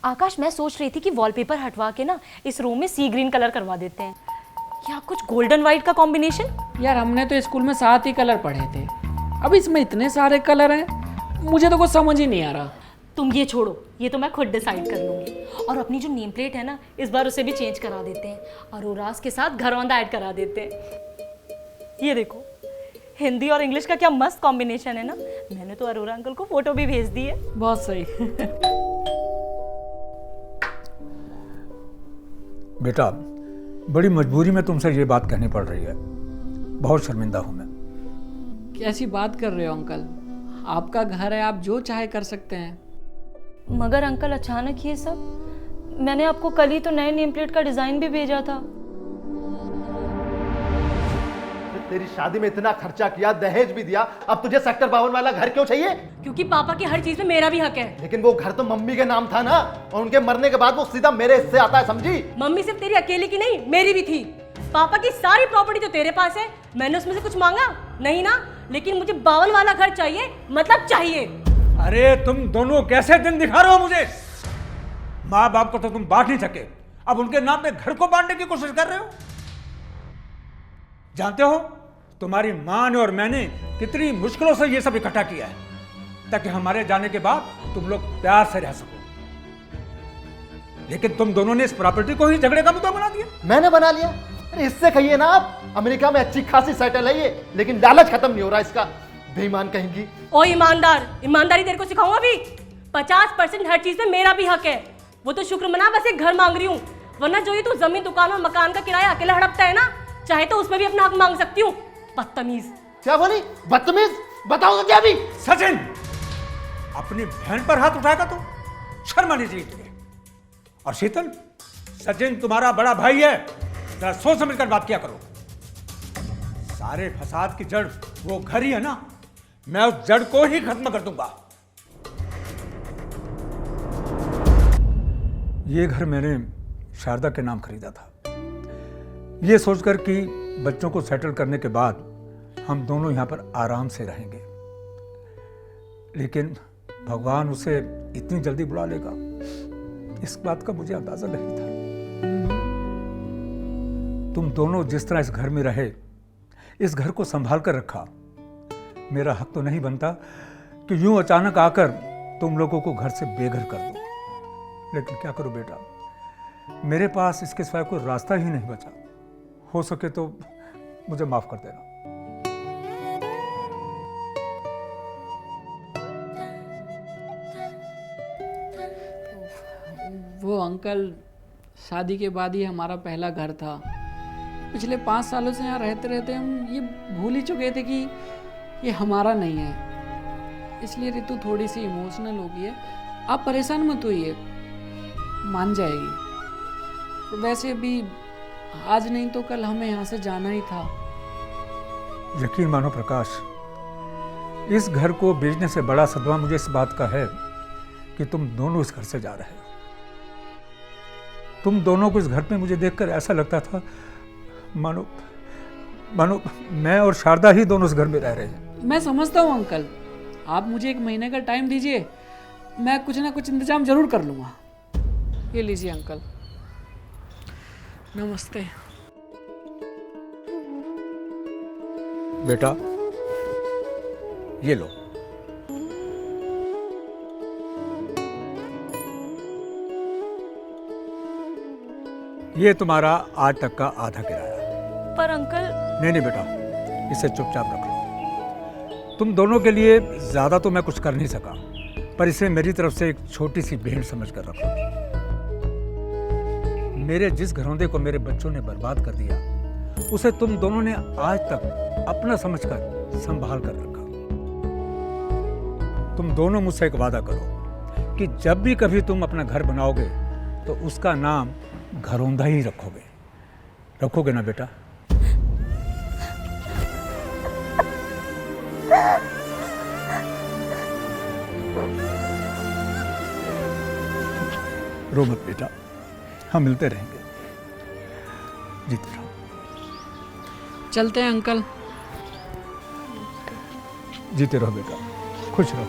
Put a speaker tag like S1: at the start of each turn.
S1: आकाश, मैं सोच रही थी कि वॉलपेपर हटवा के ना इस रूम में सी ग्रीन कलर करवा देते हैं, या कुछ गोल्डन व्हाइट का कॉम्बिनेशन।
S2: यार हमने तो स्कूल में 7 ही कलर पढ़े थे, अब इसमें इतने सारे कलर हैं, मुझे तो कुछ समझ ही नहीं आ रहा।
S1: तुम ये छोड़ो, ये तो मैं खुद डिसाइड कर लूंगी। और अपनी जो नेम प्लेट है ना, इस बार उसे भी चेंज करा देते हैं और उरास के साथ घरौंदा ऐड करा देते हैं। ये देखो, हिंदी और इंग्लिश का क्या मस्त कॉम्बिनेशन है ना। मैंने तो अरोरा अंकल को फोटो भी भेज दी है।
S2: बहुत सही।
S3: बेटा, बड़ी मजबूरी में तुमसे ये बात कहनी पड़ रही है, बहुत शर्मिंदा हूं मैं।
S2: कैसी बात कर रहे हो अंकल, आपका घर है, आप जो चाहे कर सकते हैं।
S1: मगर अंकल, अचानक ये सब? मैंने आपको कल ही तो नए नेम प्लेट का डिजाइन भी भेजा था।
S4: तेरी शादी में इतना खर्चा किया, दहेज भी दिया, अब तुझे सेक्टर 52 वाला घर क्यों चाहिए?
S1: क्योंकि पापा की हर चीज में मेरा भी हक है।
S4: लेकिन वो घर तो मम्मी के नाम था ना, और उनके मरने के बाद वो सीधा मेरे हिस्से आता है, समझी?
S1: मम्मी सिर्फ तेरी अकेले की नहीं, मेरी भी थी। पापा की सारी प्रॉपर्टी तो तेरे पास है, मैंने उसमें से कुछ मांगा नहीं ना। लेकिन मुझे 52 वाला घर चाहिए, मतलब चाहिए।
S3: अरे तुम दोनों कैसे दिन दिखा रहे हो मुझे? माँ बाप को तो तुम बांट नहीं सके, अब उनके नाम पे घर को बांटने की कोशिश कर रहे हो। जानते हो, तुम्हारी माँ ने और मैंने कितनी मुश्किलों से ये सब इकट्ठा किया है ताकि हमारे जाने के बाद तुम लोग प्यार से रह सको। लेकिन तुम दोनों ने इस प्रॉपर्टी को ही झगड़े का मुद्दा बना दिया।
S4: मैंने बना लिया? अरे इससे कहिए ना, आप अमेरिका में अच्छी खासी सेटल है ये, लेकिन लालच खत्म नहीं हो रहा इसका। बेईमान कहेंगी।
S1: ओ ईमानदार, ईमानदारी तेरे को सिखाऊंगा भी। 50% हर चीज में मेरा भी हक है। वो तो शुक्र मना, बस एक घर मांग रही हूँ, वरना जो ये तू जमीन, दुकान और मकान का किराया अकेला हड़पता है ना, चाहे तो उसमें भी अपना हक मांग सकती हूँ। बदतमीज।
S4: क्या बोली? बदतमीज? बताओ तो क्या भी।
S3: सचिन, अपनी बहन पर हाथ उठाएगा तो शर्म आनी चाहिए तुझे। और शीतल, सचिन तुम्हारा बड़ा भाई है, जरा सोच समझकर बात किया करो। सारे फसाद की जड़ वो घर ही है ना, मैं उस जड़ को ही खत्म कर दूंगा। ये घर मैंने शारदा के नाम खरीदा था, ये सोचकर कि बच्चों को सेटल करने के बाद हम दोनों यहां पर आराम से रहेंगे। लेकिन भगवान उसे इतनी जल्दी बुला लेगा, इस बात का मुझे अंदाजा नहीं था। तुम दोनों जिस तरह इस घर में रहे, इस घर को संभाल कर रखा, मेरा हक तो नहीं बनता कि यूं अचानक आकर तुम लोगों को घर से बेघर कर दूं। लेकिन क्या करूं बेटा, मेरे पास इसके सिवाय कोई रास्ता ही नहीं बचा। हो सके तो मुझे माफ कर देना।
S2: वो अंकल, शादी के बाद ही हमारा पहला घर था। पिछले 5 सालों से यहाँ रहते रहते हम ये भूल ही चुके थे कि ये हमारा नहीं है। इसलिए ऋतु थोड़ी सी इमोशनल हो गई है। आप परेशान मत होइए, मान जाएगी। वैसे भी आज नहीं तो कल हमें यहाँ से जाना ही था।
S3: यकीन मानो प्रकाश, इस घर को बेचने से बड़ा सदमा मुझे इस बात का है कि तुम दोनों इस घर से जा रहे हो। तुम दोनों को इस घर में मुझे देखकर ऐसा लगता था मानो मानो मैं और शारदा ही दोनों इस घर में रह रहे हैं।
S2: मैं समझता हूँ अंकल, आप मुझे 1 महीने का टाइम दीजिए, मैं कुछ ना कुछ इंतजाम जरूर कर लूँगा। ये लीजिए अंकल। नमस्ते।
S3: बेटा, ये लो। ये तुम्हारा आज तक का आधा किराया।
S1: पर अंकल।
S3: नहीं बेटा, इसे चुपचाप रख लो। तुम दोनों के लिए ज्यादा तो मैं कुछ कर नहीं सका, पर इसे मेरी तरफ से एक छोटी सी भेंट समझ कर रखो। मेरे जिस घरौंदे को मेरे बच्चों ने बर्बाद कर दिया, उसे तुम दोनों ने आज तक अपना समझकर संभाल कर रखा। तुम दोनों मुझसे एक वादा करो कि जब भी कभी तुम अपना घर बनाओगे तो उसका नाम घरौंदा ही रखोगे। रखोगे ना बेटा? रो मत बेटा, हम मिलते रहेंगे। जीते रहो।
S2: चलते हैं अंकल।
S3: जीते रहो बेटा, खुश रहो।